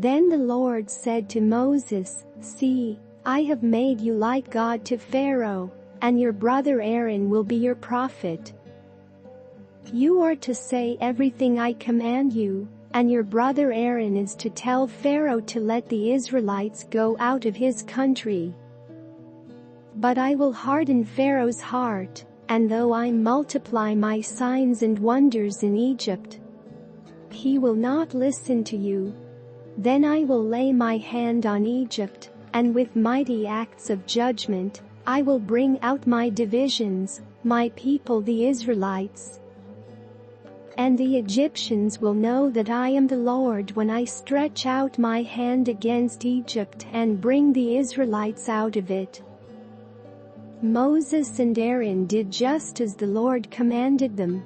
Then the Lord said to Moses, "See, I have made you like God to Pharaoh, and your brother Aaron will be your prophet. You are to say everything I command you, and your brother Aaron is to tell Pharaoh to let the Israelites go out of his country. But I will harden Pharaoh's heart, and though I multiply my signs and wonders in Egypt, he will not listen to you. Then I will lay my hand on Egypt, and with mighty acts of judgment, I will bring out my divisions, my people the Israelites. And the Egyptians will know that I am the Lord when I stretch out my hand against Egypt and bring the Israelites out of it." Moses and Aaron did just as the Lord commanded them.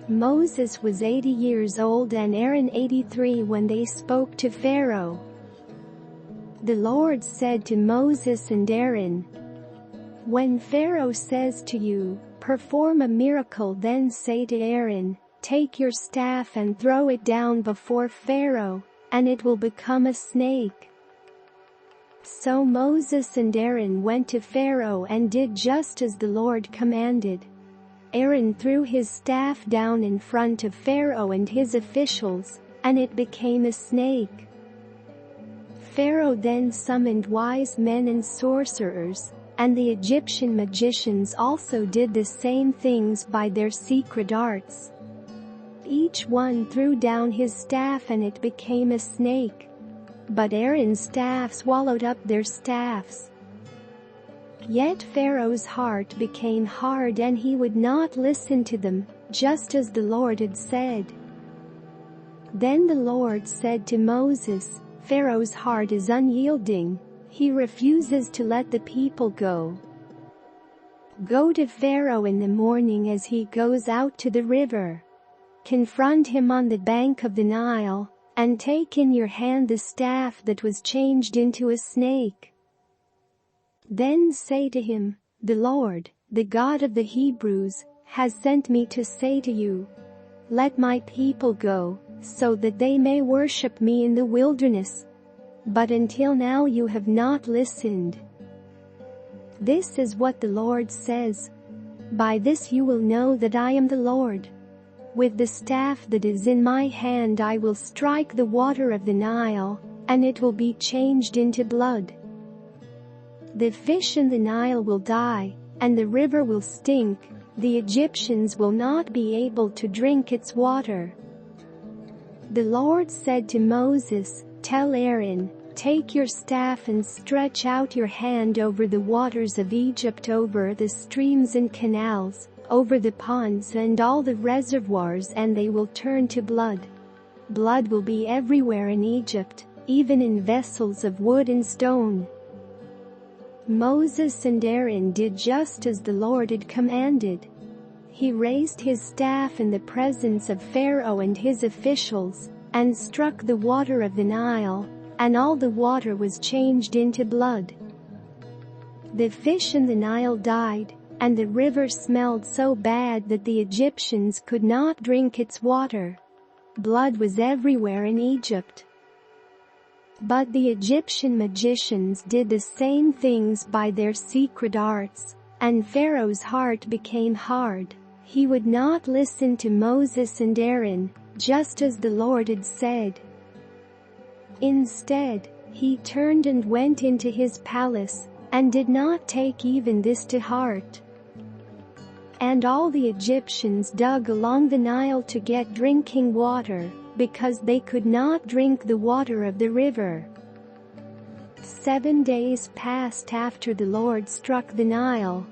Moses was 80 years old and Aaron 83 when they spoke to Pharaoh. The Lord said to Moses and Aaron, "When Pharaoh says to you, 'Perform a miracle,' then say to Aaron, 'Take your staff and throw it down before Pharaoh, and it will become a snake.'" So Moses and Aaron went to Pharaoh and did just as the Lord commanded. Aaron threw his staff down in front of Pharaoh and his officials, and it became a snake. Pharaoh then summoned wise men and sorcerers, and the Egyptian magicians also did the same things by their secret arts. Each one threw down his staff and it became a snake. But Aaron's staff swallowed up their staffs. Yet Pharaoh's heart became hard and he would not listen to them, just as the Lord had said. Then the Lord said to Moses, "Pharaoh's heart is unyielding. He refuses to let the people go. Go to Pharaoh in the morning as he goes out to the river. Confront him on the bank of the Nile, and take in your hand the staff that was changed into a snake. Then say to him, 'The Lord, the God of the Hebrews, has sent me to say to you, let my people go, so that they may worship me in the wilderness. But until now you have not listened. This is what the Lord says. By this you will know that I am the Lord. With the staff that is in my hand I will strike the water of the Nile, and it will be changed into blood. The fish in the Nile will die, and the river will stink. The Egyptians will not be able to drink its water." The Lord said to Moses, "Tell Aaron, take your staff and stretch out your hand over the waters of Egypt, over the streams and canals, over the ponds and all the reservoirs, and they will turn to blood. Blood will be everywhere in Egypt, even in vessels of wood and stone." Moses and Aaron did just as the Lord had commanded. He raised his staff in the presence of Pharaoh and his officials, and struck the water of the Nile, and all the water was changed into blood. The fish in the Nile died, and the river smelled so bad that the Egyptians could not drink its water. Blood was everywhere in Egypt. But the Egyptian magicians did the same things by their secret arts, and Pharaoh's heart became hard. He would not listen to Moses and Aaron, just as the Lord had said. Instead, he turned and went into his palace, and did not take even this to heart. And all the Egyptians dug along the Nile to get drinking water, because they could not drink the water of the river. 7 days passed after the Lord struck the Nile,